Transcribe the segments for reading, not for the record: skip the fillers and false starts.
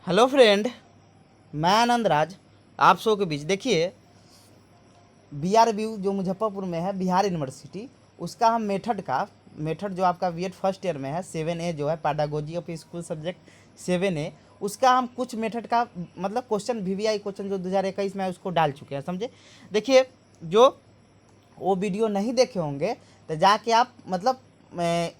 Hello friend, मैं आनंद राज आप सबों के बीच। देखिए, BRBU जो मुजफ्फरपुर में है, बिहार यूनिवर्सिटी, उसका हम मेथड जो आपका बीएड फर्स्ट ईयर में है 7A जो है pedagogy of school subject 7A, उसका हम कुछ मेथड का मतलब क्वेश्चन VVI क्वेश्चन जो 2021 में है उसको डाल चुके हैं, समझे। देखिए, जो वो वीडियो नहीं देखे होंगे तो जाके आप मतलब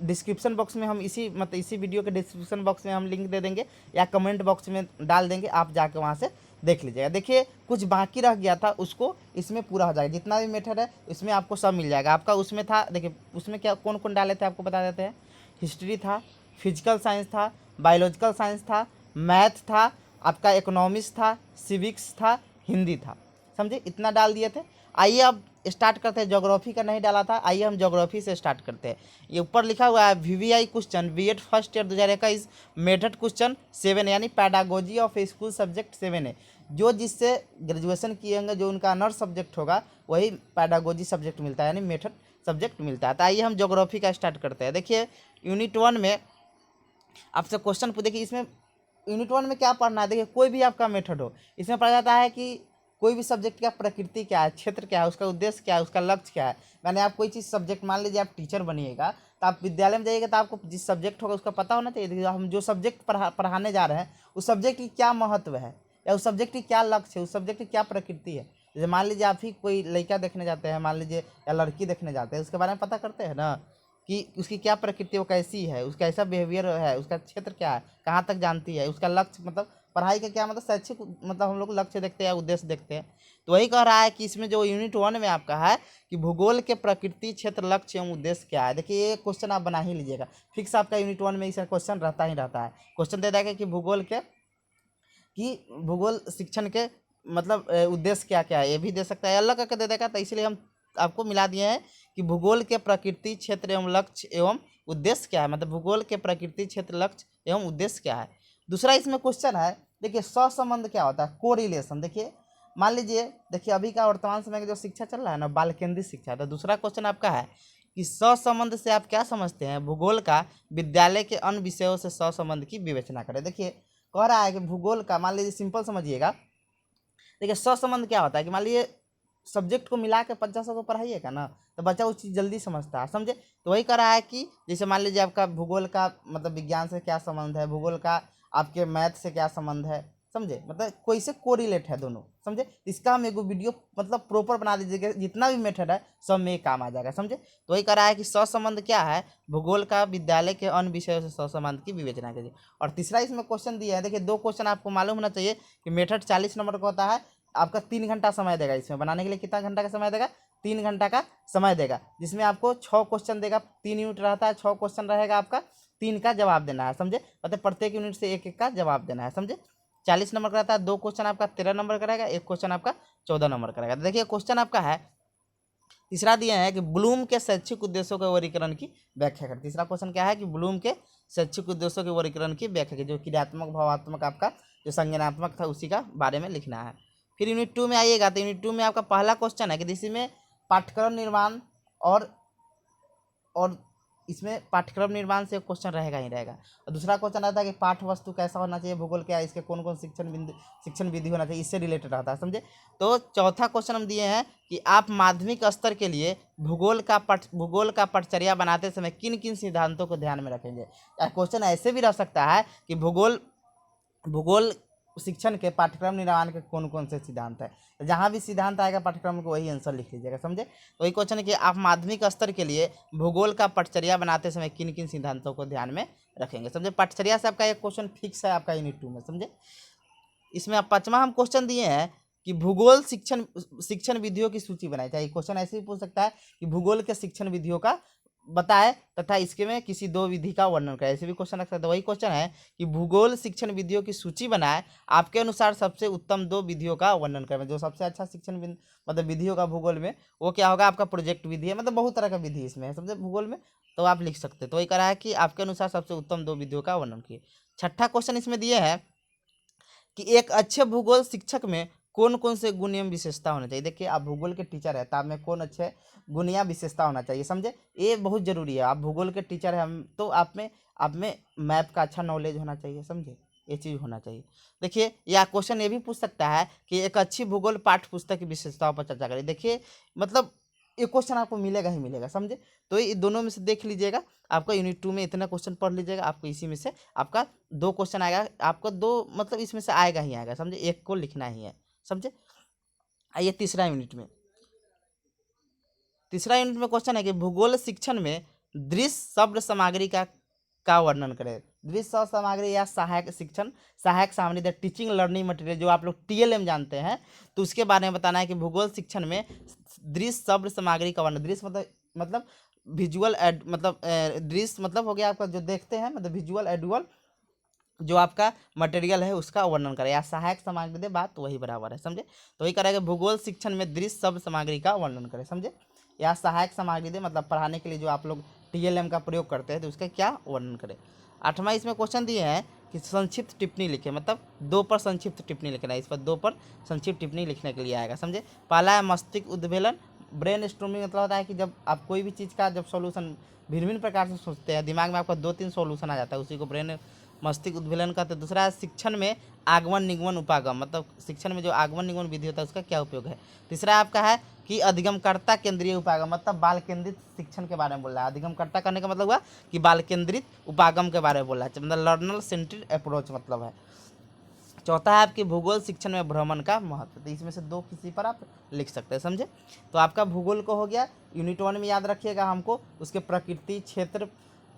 डिस्क्रिप्शन बॉक्स में हम इसी वीडियो के डिस्क्रिप्शन बॉक्स में हम लिंक दे देंगे या कमेंट बॉक्स में डाल देंगे, आप जाके वहाँ से देख लीजिएगा। देखिए, कुछ बाकी रह गया था उसको इसमें पूरा हो जाएगा। जितना भी मेथड है इसमें आपको सब मिल जाएगा। आपका उसमें था, देखिए उसमें क्या कौन कौन डाले थे आपको बता देते हैं। हिस्ट्री था, फिजिकल साइंस था, बायोलॉजिकल साइंस था, मैथ था, आपका इकोनॉमिक्स था, सिविक्स था, हिंदी था, समझे। इतना डाल दिए थे। आइए अब स्टार्ट करते हैं। ज्योग्राफी का नहीं डाला था, आइए हम ज्योग्राफी से स्टार्ट करते हैं। ये ऊपर लिखा हुआ है VVI question BEd first year 2021 method question 7 यानी pedagogy of school subject 7A। जो जिससे ग्रेजुएशन किए होंगे, जो उनका ऑनर्स सब्जेक्ट होगा, वही पैडागोजी सब्जेक्ट मिलता है यानी मेथड सब्जेक्ट मिलता है। तो आइए हम ज्योग्राफी का स्टार्ट करते हैं। देखिए, यूनिट 1 में आपसे क्वेश्चन देखिए, इसमें यूनिट 1 में क्या पढ़ना है। देखिए, कोई भी आपका मेथड हो, इसमें पढ़ा जाता है कि कोई भी सब्जेक्ट का प्रकृति क्या है, क्षेत्र क्या है, उसका उद्देश्य क्या है, उसका लक्ष्य क्या है। मैंने आप कोई चीज़ सब्जेक्ट, मान लीजिए आप टीचर बनिएगा तो आप विद्यालय में जाइएगा तो आपको जिस सब्जेक्ट होगा उसका पता होना चाहिए। देखिए, हम जो सब्जेक्ट पढ़ाने जा रहे हैं उस सब्जेक्ट की क्या महत्व है, या उस सब्जेक्ट की क्या लक्ष्य है, उस सब्जेक्ट की क्या प्रकृति है। जैसे मान लीजिए आप ही कोई लड़का देखने जाते हैं, मान लीजिए, या लड़की देखने जाते हैं, उसके बारे में पता करते हैं ना कि उसकी क्या प्रकृति, वो कैसी है, उसका कैसा बिहेवियर है, उसका क्षेत्र क्या है, कहाँ तक जानती है, उसका लक्ष्य मतलब पढ़ाई का क्या मतलब शैक्षिक मतलब हम लोग लक्ष्य देखते हैं या उद्देश्य देखते हैं। तो वही कह रहा है कि इसमें जो यूनिट 1 में आपका है कि भूगोल के प्रकृति, क्षेत्र, लक्ष्य एवं उद्देश्य क्या है। देखिए, ये क्वेश्चन आप बना ही लीजिएगा, फिक्स आपका यूनिट 1 में इसका क्वेश्चन रहता ही रहता है। क्वेश्चन दे देगा कि भूगोल शिक्षण के मतलब उद्देश्य क्या क्या है, ये भी दे सकता है, अलग करके दे देगा। तो इसलिए हम आपको मिला दिए हैं कि भूगोल के प्रकृति, क्षेत्र एवं लक्ष्य एवं उद्देश्य क्या है, मतलब भूगोल के प्रकृति, क्षेत्र, लक्ष्य एवं उद्देश्य क्या है। दूसरा इसमें क्वेश्चन है, देखिए सहसंबंध क्या होता है, कोरिलेशन। देखिए, मान लीजिए, देखिए अभी का वर्तमान समय की जो शिक्षा चल रहा है ना, बाल केंद्रित शिक्षा। तो दूसरा क्वेश्चन आपका है कि सहसंबंध से आप क्या समझते हैं, भूगोल का विद्यालय के अन्य विषयों से सहसंबंध की विवेचना करें। देखिए, कह रहा है कि भूगोल का, मान लीजिए सिंपल समझिएगा। देखिए, सहसंबंध क्या होता है कि मान लीजिए सब्जेक्ट को मिला के 50 को पढ़ाइएगा ना, तो बच्चा उस चीज़ जल्दी समझता है, समझे। तो वही कह रहा है कि जैसे मान लीजिए आपका भूगोल का मतलब विज्ञान से क्या संबंध है, भूगोल का आपके मैथ से क्या संबंध है, समझे, मतलब कोई से कोरिलेट है दोनों, समझे। इसका हम एगो वीडियो मतलब प्रॉपर बना दीजिएगा, जितना भी मेथड है सब में काम आ जाएगा, समझे। तो वही कह रहा है कि सहसंबंध क्या है, भूगोल का विद्यालय के अन्य विषयों से सहसंबंध की विवेचना कीजिए। और तीसरा इसमें क्वेश्चन दिया है। देखिए, दो क्वेश्चन आपको मालूम होना चाहिए कि मेथड 40 नंबर का होता है। आपका 3 घंटा समय देगा, इसमें बनाने के लिए कितना घंटा का समय देगा, 3 घंटा का समय देगा, जिसमें आपको 6 क्वेश्चन देगा। 3 यूनिट रहता है, 6 क्वेश्चन रहेगा, आपका 3 का जवाब देना है, समझे। मतलब प्रत्येक यूनिट से एक एक का जवाब देना है, समझे। 40 नंबर का रहता है, 2 क्वेश्चन आपका 13 नंबर का रहेगा, 1 क्वेश्चन आपका 14 नंबर का रहेगा। तो देखिए, क्वेश्चन आपका है तीसरा दिया है कि ब्लूम के शैक्षिक उद्देश्यों के वर्गीकरण की व्याख्या कर। तीसरा क्वेश्चन क्या है कि ब्लूम के शैक्षिक उद्देश्यों के वर्गीकरण की व्याख्या की, जो क्रियात्मक, भावात्मक, आपका जो संज्ञानात्मक था उसी का बारे में लिखना है। फिर यूनिट 2 में आइएगा तो यूनिट 2 में आपका पहला क्वेश्चन है कि इसी में पाठ्यक्रम निर्माण और इसमें पाठ्यक्रम निर्माण से क्वेश्चन रहेगा ही रहेगा। और दूसरा क्वेश्चन रहता है कि पाठ वस्तु कैसा होना चाहिए, भूगोल क्या है, इसके कौन कौन शिक्षण विधि होना चाहिए, इससे रिलेटेड रहता है, समझे। तो चौथा क्वेश्चन हम दिए हैं कि आप माध्यमिक स्तर के लिए भूगोल का पटचर्या बनाते समय किन किन सिद्धांतों को ध्यान में रखेंगे। या क्वेश्चन ऐसे भी रह सकता है कि भूगोल शिक्षण के पाठ्यक्रम निर्माण के कौन कौन से सिद्धांत है। तो जहाँ भी सिद्धांत आएगा पाठ्यक्रम को वही आंसर लिख लीजिएगा, समझे। तो वही क्वेश्चन है कि आप माध्यमिक स्तर के लिए भूगोल का पटचर्या बनाते समय किन किन सिद्धांतों को ध्यान में रखेंगे, समझे। पटचर्या से आपका एक क्वेश्चन फिक्स है आपका यूनिट 2 में, समझे। इसमें आप पांचवा हम क्वेश्चन दिए हैं कि भूगोल शिक्षण विधियों की सूची बनाई चाहिए। क्वेश्चन ऐसे भी पूछ सकता है कि भूगोल के शिक्षण विधियों का बताए तथा इसके में किसी 2 विधि का वर्णन करें, ऐसे भी क्वेश्चन रख सकते हैं। वही क्वेश्चन है कि भूगोल शिक्षण विधियों की सूची बनाए, आपके अनुसार सबसे उत्तम 2 विधियों का वर्णन करें। जो सबसे अच्छा मतलब विधि होगा भूगोल में, वो क्या होगा, आपका प्रोजेक्ट विधि है, मतलब बहुत तरह का विधि इसमें है, समझे, भूगोल में। तो आप लिख सकते हैं। तो वही कह रहा है कि आपके अनुसार सबसे उत्तम 2 विधियों का वर्णन किए। छठा क्वेश्चन इसमें दिए है कि एक अच्छे भूगोल शिक्षक में कौन कौन से गुण एवं विशेषता होना चाहिए। देखिए, आप भूगोल के टीचर है तो आप में कौन अच्छे गुण या विशेषता होना चाहिए, समझे। ये बहुत जरूरी है। आप भूगोल के टीचर है, हम तो आप में मैप का अच्छा नॉलेज होना चाहिए, समझे। ये चीज़ होना चाहिए। देखिए, या क्वेश्चन ये भी पूछ सकता है कि एक अच्छी भूगोल पाठ्य पुस्तक की विशेषताओं पर चर्चा करें। देखिए, मतलब ये क्वेश्चन आपको मिलेगा ही मिलेगा, समझे। तो ये दोनों में से देख लीजिएगा, आपका यूनिट 2 में इतना क्वेश्चन पढ़ लीजिएगा, आपको इसी में से आपका 2 क्वेश्चन आएगा, आपको 2 मतलब इसमें से आएगा ही आएगा, समझे, एक को लिखना ही है, समझे। आइए तीसरा यूनिट में, तीसरा यूनिट में क्वेश्चन है कि भूगोल शिक्षण में दृश्य शब्द सामग्री का वर्णन करें। दृश्य शब्द सामग्री या सहायक शिक्षण, सहायक सामग्री द टीचिंग लर्निंग मटेरियल, जो आप लोग टीएलएम जानते हैं, तो उसके बारे में बताना है कि भूगोल शिक्षण में दृश्य शब्द सामग्री का वर्णन। दृश्य मतलब विजुअल एड, मतलब दृश्य मतलब हो गया आपका जो देखते हैं, मतलब विजुअल एडुअल जो आपका मटेरियल है उसका वर्णन करें, या सहायक सामग्री दे, बात वही बराबर है, समझे। तो वही करेगा भूगोल शिक्षण में दृश्य शब्द सामग्री का वर्णन करें, समझे, या सहायक सामग्री दे, मतलब पढ़ाने के लिए जो आप लोग टीएलएम का प्रयोग करते हैं तो उसका क्या वर्णन करें। 8वां इसमें क्वेश्चन दिए हैं कि संक्षिप्त टिप्पणी लिखे, मतलब 2 पर संक्षिप्त टिप्पणी लिखना है, इस पर 2 पर संक्षिप्त टिप्पणी लिखने के लिए आएगा, समझे। पहला है मस्तिष्क उद्वेलन, ब्रेन स्टॉर्मिंग, मतलब होता है कि जब आप कोई भी चीज़ का जब सॉल्यूशन भिन्न भिन्न प्रकार से सोचते हैं, दिमाग में आपका 2-3 सॉल्यूशन आ जाता है, उसी को ब्रेन मस्तिष्क उद्वेलन का। तो दूसरा है शिक्षण में आगमन निगमन उपागम, मतलब शिक्षण में जो आगमन निगमन विधि होता है उसका क्या उपयोग है। तीसरा आपका है कि अधिगमकर्ता केंद्रीय उपागम, मतलब बाल केंद्रित शिक्षण के बारे में बोल रहा है। अधिगमकर्ता करने का मतलब हुआ कि बाल केंद्रित उपागम के बारे में बोल रहा है, मतलब लर्नर सेंट्रिक अप्रोच मतलब है। चौथा है आपकी भूगोल शिक्षण में भ्रमण का महत्व, तो इसमें से 2 किसी पर आप लिख सकते हैं, समझे। तो आपका भूगोल को हो गया। यूनिट 1 में याद रखिएगा हमको उसके प्रकृति, क्षेत्र,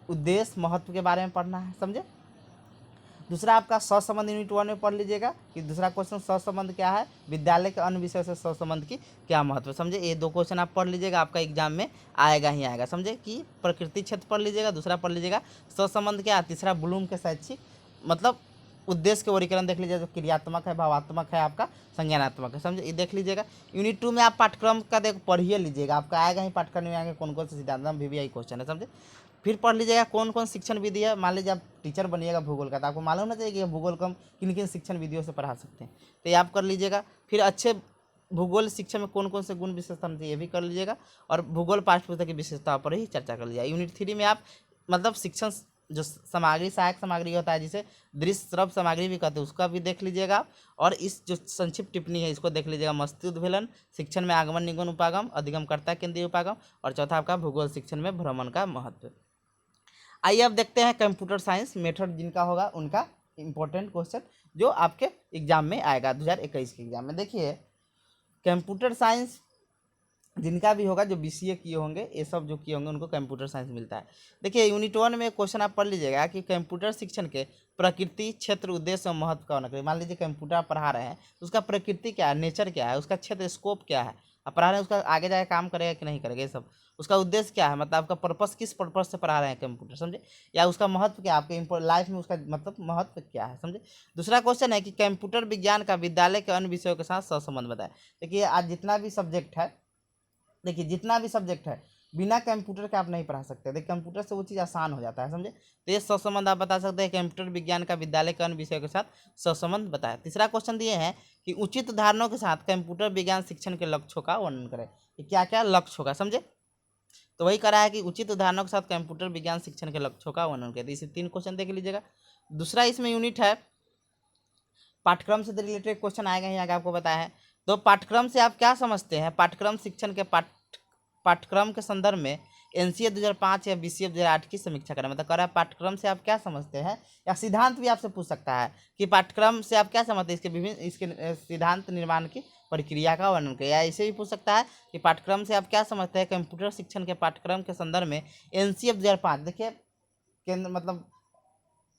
उद्देश्य, महत्व के बारे में पढ़ना है, समझे। दूसरा आपका सहसंबंध यूनिट 1 में पढ़ लीजिएगा कि दूसरा क्वेश्चन सहसंबंध क्या है, विद्यालय के अन्य विषय से सहसंबंध की क्या महत्व, समझे। ये 2 क्वेश्चन आप पढ़ लीजिएगा, आपका एग्जाम में आएगा ही आएगा, समझे। कि प्रकृति क्षेत्र पढ़ लीजिएगा, दूसरा पढ़ लीजिएगा सहसंबंध क्या, तीसरा ब्लूम के शैक्षिक मतलब उद्देश्य के वर्गीकरण देख लीजिएगा, जो क्रियात्मक है, भावात्मक है, आपका संज्ञानात्मक है, समझे। ये देख लीजिएगा। यूनिट 2 में आप पाठ्यक्रम का देख पढ़िए लीजिएगा, आपका आएगा ही पाठ्यक्रम में आएंगे कौन कौन से सिद्धांत वीवीआई क्वेश्चन है, समझे। फिर पढ़ लीजिएगा कौन कौन शिक्षण विधि है। मान लीजिए आप टीचर बनिएगा भूगोल का, तो आपको मालूम होना चाहिए कि भूगोल को हम किन किन शिक्षण विधियों से पढ़ा सकते हैं, तो ये आप कर लीजिएगा। फिर अच्छे भूगोल शिक्षा में कौन कौन से गुण विशेषता होती है ये भी कर लीजिएगा, और भूगोल पाठ्य पुस्तक की विशेषता पर ही चर्चा कर लीजिएगा। यूनिट 3 में आप मतलब शिक्षण जो सामग्री, सहायक सामग्री होता है जिसे दृश्य श्रव्य सामग्री भी कहते हैं, उसका भी देख लीजिएगा। और इस जो संक्षिप्त टिप्पणी है इसको देख लीजिएगा, मस्तिष्क उद्वेलन, शिक्षण में आगमन निगमन उपागम, अधिगमकर्ता केंद्रीय उपागम, और चौथा आपका भूगोल शिक्षण में भ्रमण का महत्व। आइए अब देखते हैं कंप्यूटर साइंस मेथड जिनका होगा उनका इंपॉर्टेंट क्वेश्चन जो आपके एग्जाम में आएगा 2021 के एग्जाम में। देखिए, कंप्यूटर साइंस जिनका भी होगा, जो बीसीए किए होंगे, ये सब जो किए होंगे उनको कंप्यूटर साइंस मिलता है। देखिए, यूनिट 1 में क्वेश्चन आप पढ़ लीजिएगा कि कंप्यूटर शिक्षण के प्रकृति, क्षेत्र, उद्देश्य और महत्व का होना चाहिए। मान लीजिए कंप्यूटर आप पढ़ा रहे हैं तो उसका प्रकृति क्या है, नेचर क्या है, उसका क्षेत्र स्कोप क्या है, आप पढ़ा रहे हैं उसका आगे जाके काम करेगा कि नहीं करेगा, ये सब। उसका उद्देश्य क्या है, मतलब आपका पर्पस किस पर्पस से पढ़ा रहे हैं कंप्यूटर, समझे। या उसका महत्व क्या है, आपके लाइफ में उसका मतलब महत्व क्या है, समझे। दूसरा क्वेश्चन है कि कंप्यूटर विज्ञान का विद्यालय के अन्य विषयों के साथ सहसंबंध बताए। देखिए, आज जितना भी सब्जेक्ट है, देखिए जितना भी सब्जेक्ट है बिना कंप्यूटर के आप नहीं पढ़ा सकते। देखिए, कंप्यूटर से वो चीज़ आसान हो जाता है, समझे। तो ये सहसंबंध आप बता सकते हैं, कंप्यूटर विज्ञान का विद्यालय के अन्य विषयों के साथ सहसंबंध बताया। तीसरा क्वेश्चन दिए हैं कि उचित उदाहरणों के साथ कंप्यूटर विज्ञान शिक्षण के लक्ष्यों का वर्णन करें। कि क्या क्या लक्ष्य होगा, समझे। तो वही करा है कि उचित उदाहरणों के साथ कंप्यूटर विज्ञान शिक्षण के लक्ष्यों का वर्णन करें। इसे 3 क्वेश्चन देख लीजिएगा। दूसरा इसमें यूनिट है पाठ्यक्रम से रिलेटेड क्वेश्चन आएगा ही आगे आपको बताया है। तो पाठ्यक्रम से आप क्या समझते हैं, पाठ्यक्रम शिक्षण के पाठ्यक्रम के संदर्भ में एनसीए 2005 या बीसीए 2008 की समीक्षा करें। मतलब कह रहा है पाठ्यक्रम से आप क्या समझते हैं, या सिद्धांत भी आपसे पूछ सकता है कि पाठ्यक्रम से आप क्या समझते हैं, इसके विभिन्न इसके सिद्धांत निर्माण की प्रक्रिया का वर्णन करें। या ऐसे भी पूछ सकता है कि पाठ्यक्रम से आप क्या समझते हैं, कंप्यूटर शिक्षण के पाठ्यक्रम के संदर्भ में एनसीए 2005। देखिए, केंद्र मतलब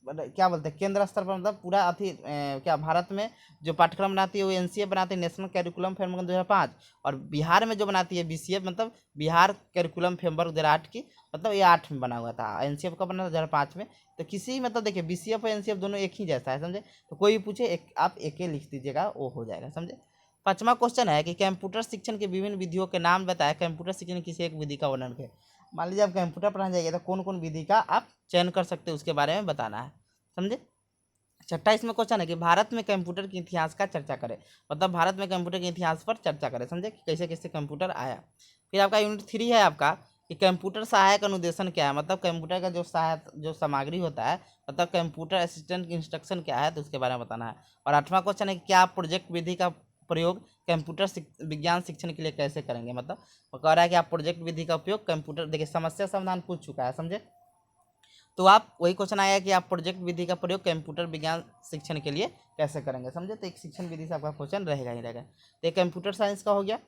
क्या बोलते हैं केंद्र स्तर पर, मतलब पूरा अथी क्या भारत में जो पाठ्यक्रम बनाती है वो एनसीए बनाती है, नेशनल करिकुलम फ्रेमवर्क 2005। और बिहार में जो बनाती है बीसीए, मतलब बिहार करिकुलम फ्रेमवर्क 2008 की, मतलब ये 8 में बना हुआ था। एनसीएफ का बना था 2005 में। तो किसी मतलब देखिए बीसीएफ और एनसीएफ दोनों एक ही जैसा है, समझे। तो कोई भी पूछे आप एक ही लिख दीजिएगा, वो हो जाएगा, समझे। 5वां क्वेश्चन है कि कंप्यूटर शिक्षण के विभिन्न विधियों के नाम बताए, कंप्यूटर शिक्षण किसी एक विधि का वर्णन करें। मान लीजिए आप कंप्यूटर पढ़ाने जाइए तो कौन कौन विधि का आप चयन कर सकते हैं उसके बारे में बताना है, समझे। 6वां इसमें क्वेश्चन है कि भारत में कंप्यूटर के इतिहास का चर्चा करें। मतलब भारत में कंप्यूटर के इतिहास पर चर्चा करें, समझे, कि कैसे कैसे कंप्यूटर आया। फिर आपका यूनिट 3 है आपका कि कंप्यूटर सहायक अनुदेशन क्या है, मतलब कंप्यूटर का जो सामग्री होता है, मतलब कंप्यूटर असिस्टेंट इंस्ट्रक्शन क्या है, तो उसके बारे में बताना है। और 8वां क्वेश्चन है कि क्या आप प्रोजेक्ट विधि का प्रयोग कंप्यूटर विज्ञान शिक्षण के लिए कैसे करेंगे, मतलब वो कह रहा है कि आप प्रोजेक्ट विधि का उपयोग कंप्यूटर, देखिए समस्या समाधान पूछ चुका है, समझे। तो आप वही क्वेश्चन आएगा कि आप प्रोजेक्ट विधि का प्रयोग कंप्यूटर विज्ञान शिक्षण के लिए कैसे करेंगे, समझे। तो एक शिक्षण विधि से आपका क्वेश्चन रहेगा ही रहेगा। तो एक कंप्यूटर साइंस का हो गया,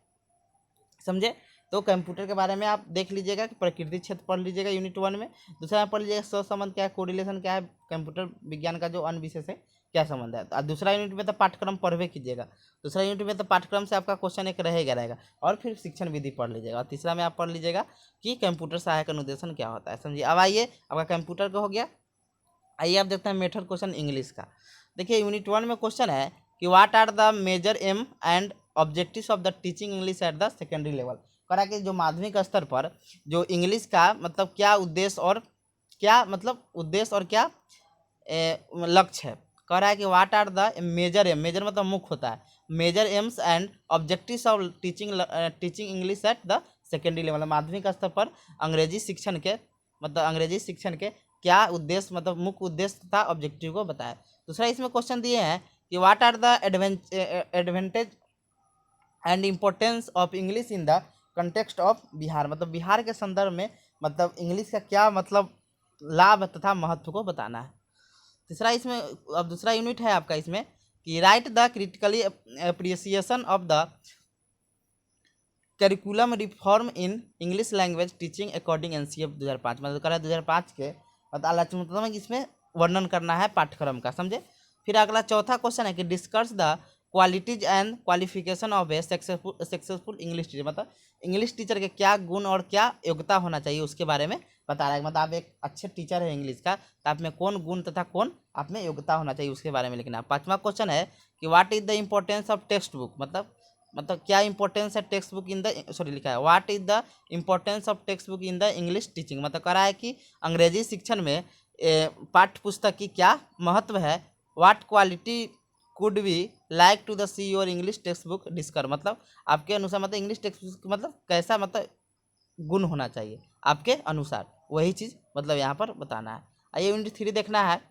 समझे। तो कंप्यूटर के बारे में आप देख लीजिएगा कि प्रकृति क्षेत्र पढ़ लीजिएगा यूनिट 1 में। दूसरा में पढ़ लीजिएगा सहसंबंध क्या है, कोरिलेशन क्या है, कंप्यूटर विज्ञान का जो अनविशेष है क्या संबंध है। और दूसरा यूनिट में तो पाठ्यक्रम पढ़वे कीजिएगा, दूसरा यूनिट में तो पाठ्यक्रम से आपका क्वेश्चन एक रहेगा और फिर शिक्षण विधि पढ़ लीजिएगा। और तीसरा में आप पढ़ लीजिएगा कि कंप्यूटर सहायक अनुदेशन क्या होता है, समझिए। अब आइए, आपका कंप्यूटर का हो गया। आइए आप देखते हैं मेथड क्वेश्चन इंग्लिश का। देखिए यूनिट 1 में क्वेश्चन है कि what are the major aim and objectives of the teaching English at the secondary level. करा कि जो माध्यमिक स्तर पर जो इंग्लिश का मतलब क्या उद्देश्य और क्या मतलब उद्देश्य और क्या लक्ष्य है। कह रहा है कि what are the major aim, major मतलब मुख्य होता है, major aims and objectives of teaching English at the secondary level, माध्यमिक स्तर पर अंग्रेजी शिक्षण के मतलब अंग्रेजी शिक्षण के क्या उद्देश्य मतलब मुख्य उद्देश्य तथा ऑब्जेक्टिव को बताया। दूसरा इसमें क्वेश्चन दिए हैं कि what are the advantage and importance of English in the context of Bihar, मतलब बिहार के संदर्भ में मतलब इंग्लिश का क्या मतलब लाभ तथा महत्व को बताना है। तीसरा इसमें अब दूसरा यूनिट है आपका इसमें कि right the critically appreciation of the curriculum reform in English language teaching according NCF 2005, मतलब कह रहा है 2005 के मतलब आलोचनात्मक में इसमें वर्णन करना है पाठ्यक्रम का, समझे। फिर अगला चौथा क्वेश्चन है कि discuss the qualities and qualification of A successful English teacher, मतलब इंग्लिश टीचर के क्या गुण और क्या योग्यता होना चाहिए उसके बारे में बता रहा है। मतलब आप एक अच्छे टीचर है इंग्लिश का, तो आप में कौन गुण तथा कौन आप में योग्यता होना चाहिए उसके बारे में लिखना। 5वां क्वेश्चन है कि what is the importance of text book, मतलब क्या इंपॉर्टेंस है text book in the sorry लिखा है what is the importance of text book in the English teaching, मतलब कह रहा है कि अंग्रेजी शिक्षण में पाठ्य पुस्तक की क्या महत्व है। What quality could we like to the see your English text book discover, मतलब आपके अनुसार मतलब इंग्लिश टेक्स्ट बुक मतलब कैसा मतलब गुण होना चाहिए आपके अनुसार, वही चीज़ मतलब यहाँ पर बताना है। आइए यूनिट 3 देखना है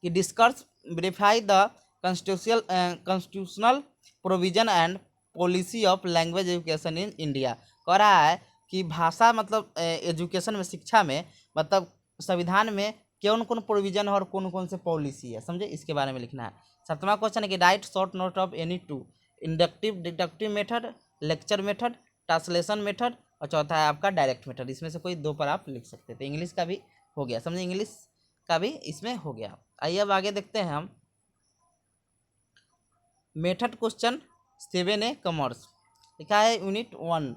कि discuss verify the constitutional provision and policy of language education in India. कह रहा है कि भाषा मतलब एजुकेशन में शिक्षा में मतलब संविधान में कौन कौन प्रोविजन है और कौन कौन से पॉलिसी है, समझे, इसके बारे में लिखना है। 7वां क्वेश्चन है कि right short note of any two inductive deductive method, lecture method, translation method, और चौथा है आपका डायरेक्ट मेथड। इसमें से कोई दो पर आप लिख सकते थे। इंग्लिश का भी हो गया, समझे, इंग्लिश का भी इसमें हो गया। आइए अब आगे देखते हैं हम मेथड क्वेश्चन 7A कॉमर्स। लिखा है यूनिट 1,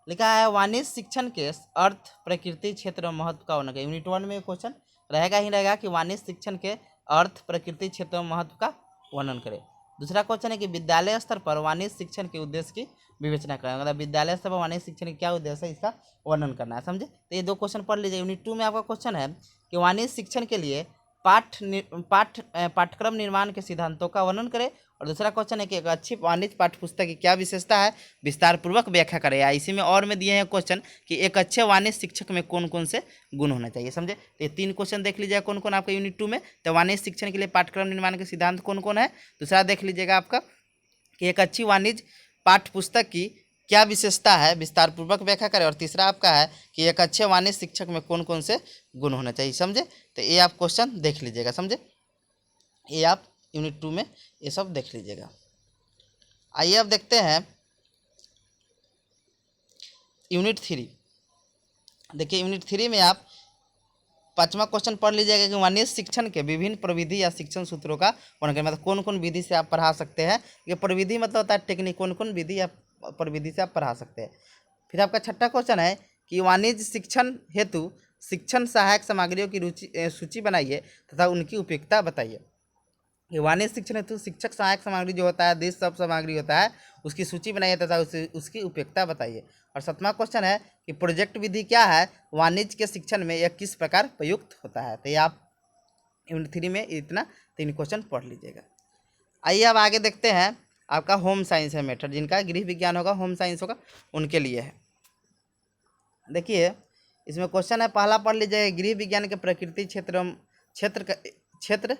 लिखा है वाणिज्य शिक्षण के अर्थ प्रकृति क्षेत्र और महत्व का वर्णन करें। यूनिट 1 में क्वेश्चन रहेगा ही रहेगा कि वाणिज्य शिक्षण के अर्थ प्रकृति क्षेत्र और महत्व का वर्णन करें। दूसरा क्वेश्चन है कि विद्यालय स्तर पर वाणिज्य शिक्षण के उद्देश्य की विवेचना करें, मतलब विद्यालय स्तर पर वाणिज्य शिक्षण के क्या उद्देश्य है इसका वर्णन करना है, समझे। तो ये दो क्वेश्चन पढ़ लीजिए। यूनिट 2 में आपका क्वेश्चन है कि वाणिज्य शिक्षण के लिए पाठ्यक्रम निर्माण के सिद्धांतों का वर्णन करें। और दूसरा क्वेश्चन है कि एक अच्छी वाणिज्य पाठ्यपुस्तक की क्या विशेषता है, विस्तार पूर्वक व्याख्या करें। या इसी में और में दिए हैं क्वेश्चन कि एक अच्छे वाणिज्य शिक्षक में कौन कौन से गुण होना चाहिए, समझे। तो ये 3 क्वेश्चन देख लीजिएगा कौन कौन आपका यूनिट 2 में। तो वाणिज्य शिक्षण के लिए पाठ्यक्रम निर्माण के सिद्धांत कौन कौन है, दूसरा देख लीजिएगा आपका कि एक अच्छी वाणिज्य पाठ्यपुस्तक की क्या विशेषता है, विस्तार पूर्वक व्याख्या करें। और तीसरा आपका है कि एक अच्छे वाणिज्य शिक्षक में कौन कौन से गुण होना चाहिए, समझे। तो ये आप क्वेश्चन देख लीजिएगा, समझे, ये आप यूनिट 2 में ये सब देख लीजिएगा। आइए अब देखते हैं यूनिट 3। देखिए यूनिट 3 में आप 5वां क्वेश्चन पढ़ लीजिएगा कि वाणिज्य शिक्षण के विभिन्न प्रविधि या शिक्षण सूत्रों का वर्णन करें, मतलब कौन कौन विधि से आप पढ़ा सकते हैं। ये प्रविधि मतलब होता है टेक्निक, कौन कौन विधि या प्रविधि से आप पढ़ा सकते हैं। फिर आपका 6ठा क्वेश्चन है कि वाणिज्य शिक्षण हेतु शिक्षण सहायक सामग्रियों की सूची बनाइए तथा उनकी उपयुक्तता बताइए। ये वाणिज्य शिक्षण हेतु शिक्षक सहायक सामग्री जो होता है, देश सब सामग्री होता है, उसकी सूची बनाइए तथा उसकी उपयुक्तता बताइए। और 7वां क्वेश्चन है कि प्रोजेक्ट विधि क्या है, वाणिज्य के शिक्षण में यह किस प्रकार प्रयुक्त होता है। तो ये आप यूनिट 3 में इतना 3 क्वेश्चन पढ़ लीजिएगा। आइए अब आगे देखते हैं आपका होम साइंस है मेथड, जिनका गृह विज्ञान होगा होम साइंस होगा उनके लिए है। देखिए इसमें क्वेश्चन है, पहला पढ़ लीजिए, गृह विज्ञान के प्रकृति क्षेत्र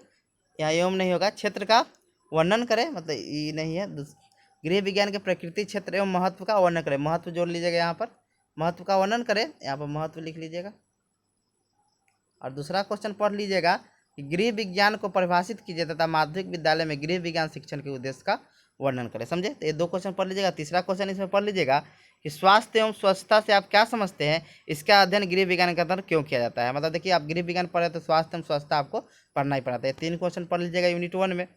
या एवं नहीं होगा, क्षेत्र का वर्णन करें, मतलब ये नहीं है। गृह विज्ञान के प्रकृति क्षेत्र एवं महत्व का वर्णन करें, महत्व जोड़ लीजिएगा यहाँ पर, महत्व का वर्णन करें, यहाँ पर महत्व लिख लीजिएगा। और दूसरा क्वेश्चन पढ़ लीजिएगा कि गृह विज्ञान को परिभाषित कीजिए तथा माध्यमिक विद्यालय में गृह विज्ञान शिक्षण के उद्देश्य का वर्णन करें। समझे, तो ये 2 क्वेश्चन पढ़ लीजिएगा। तीसरा क्वेश्चन इसमें पढ़ लीजिएगा कि स्वास्थ्य एवं स्वच्छता से आप क्या समझते हैं, इसका अध्ययन गृह विज्ञान के अंदर क्यों किया जाता है। मतलब देखिए आप गृह विज्ञान पढ़े तो स्वास्थ्य एवं स्वच्छता आपको पढ़ना ही पड़ता है। 3 क्वेश्चन पढ़ लीजिएगा यूनिट 1 में।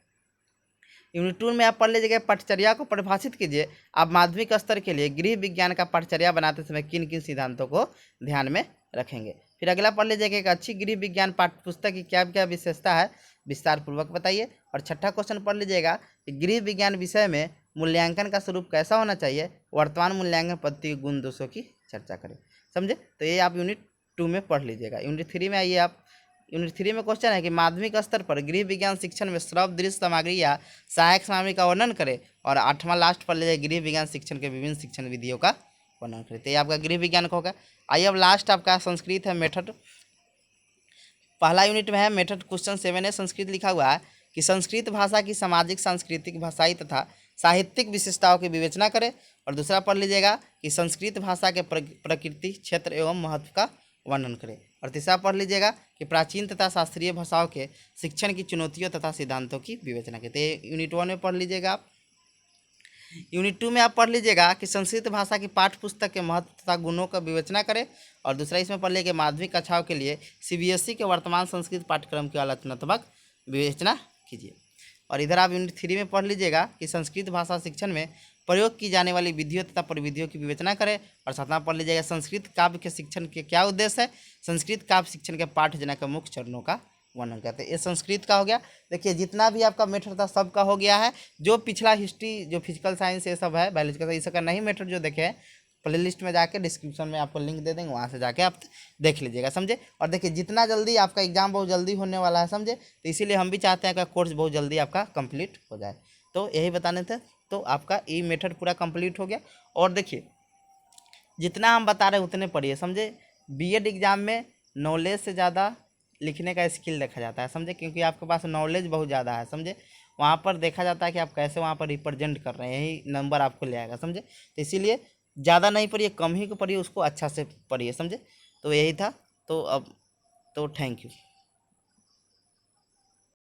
यूनिट 2 में आप पढ़ लीजिएगा, पटचर्या को परिभाषित कीजिए। आप माध्यमिक स्तर के लिए गृह विज्ञान का पटचर्या बनाते समय किन किन सिद्धांतों को ध्यान में रखेंगे। फिर अगला पढ़ लीजिएगा, एक अच्छी गृह विज्ञान पाठ्य पुस्तक की क्या क्या विशेषता है, विस्तार पूर्वक बताइए। और छठा क्वेश्चन पढ़ लीजिएगा कि गृह विज्ञान विषय में मूल्यांकन का स्वरूप कैसा होना चाहिए, वर्तमान मूल्यांकन पद्धति गुण दोषों की चर्चा करें। समझे, तो ये आप यूनिट 2 में पढ़ लीजिएगा। यूनिट 3 में आइए आप। यूनिट 3 में क्वेश्चन है कि माध्यमिक स्तर पर गृह विज्ञान शिक्षण में श्रव्य दृश्य सामग्री या सहायक सामग्री का वर्णन करें। और 8वां लास्ट पढ़ लीजिए, गृह विज्ञान शिक्षण के विभिन्न शिक्षण विधियों का वर्णन करें। तो ये आपका गृह विज्ञान का होगा। आइए अब लास्ट आपका संस्कृत है, मेथड। पहला यूनिट में है मेथड, क्वेश्चन 7A संस्कृत लिखा हुआ है कि संस्कृत भाषा की सामाजिक, सांस्कृतिक, भाषाई तथा साहित्यिक विशेषताओं की विवेचना करें। और दूसरा पढ़ लीजिएगा कि संस्कृत भाषा के प्रकृति, क्षेत्र एवं महत्व का वर्णन करें। और तीसरा पढ़ लीजिएगा कि प्राचीन तथा शास्त्रीय भाषाओं के शिक्षण की चुनौतियों तथा सिद्धांतों की विवेचना करें। तो यूनिट 1 में पढ़ लीजिएगा आप। यूनिट 2 में आप पढ़ लीजिएगा कि संस्कृत भाषा की पाठ्य पुस्तक के महत्व तथा गुणों का विवेचना करें। और दूसरा इसमें पढ़ लीजिए, माध्यमिक कक्षाओं के लिए CBSE के वर्तमान संस्कृत पाठ्यक्रम की आलोचनात्मक विवेचना कीजिए। और इधर आप यूनिट 3 में पढ़ लीजिएगा कि संस्कृत भाषा शिक्षण में प्रयोग की जाने वाली विधियों तथा प्रविधियों की विवेचना करें। और सातवां पढ़ लीजिएगा, संस्कृत काव्य के शिक्षण के क्या उद्देश्य है, संस्कृत काव्य शिक्षण के पाठ्यजना के मुख्य चरणों का वर्णन करते हैं। ये संस्कृत का हो गया। देखिए जितना भी आपका मेथड था सबका हो गया है। जो पिछला हिस्ट्री, जो फिजिकल साइंस ये सब है, बायोलॉजी का, इस सबका नहीं मेथड जो देखे हैं, प्ले लिस्ट में जाके डिस्क्रिप्शन में आपको लिंक दे देंगे, वहाँ से जाके आप देख लीजिएगा। समझे। और देखिए जितना जल्दी आपका एग्जाम बहुत जल्दी होने वाला है, समझे, तो इसीलिए हम भी चाहते हैं कि कोर्स बहुत जल्दी आपका कंप्लीट हो जाए। तो यही बताने थे। तो आपका ये मेथड पूरा कंप्लीट हो गया। और देखिए जितना हम बता रहे हैं उतने पढ़िए। समझे, B.Ed एग्ज़ाम में नॉलेज से ज़्यादा लिखने का स्किल देखा जाता है। समझे, क्योंकि आपके पास नॉलेज बहुत ज़्यादा है। समझे, वहाँ पर देखा जाता है कि आप कैसे वहाँ पर रिप्रेजेंट कर रहे हैं, यही नंबर आपको ले आएगा। समझे, तो इसीलिए ज़्यादा नहीं पढ़िए, कम ही को पढ़िए, उसको अच्छा से पढ़िए। समझे, तो यही था। तो अब तो थैंक यू।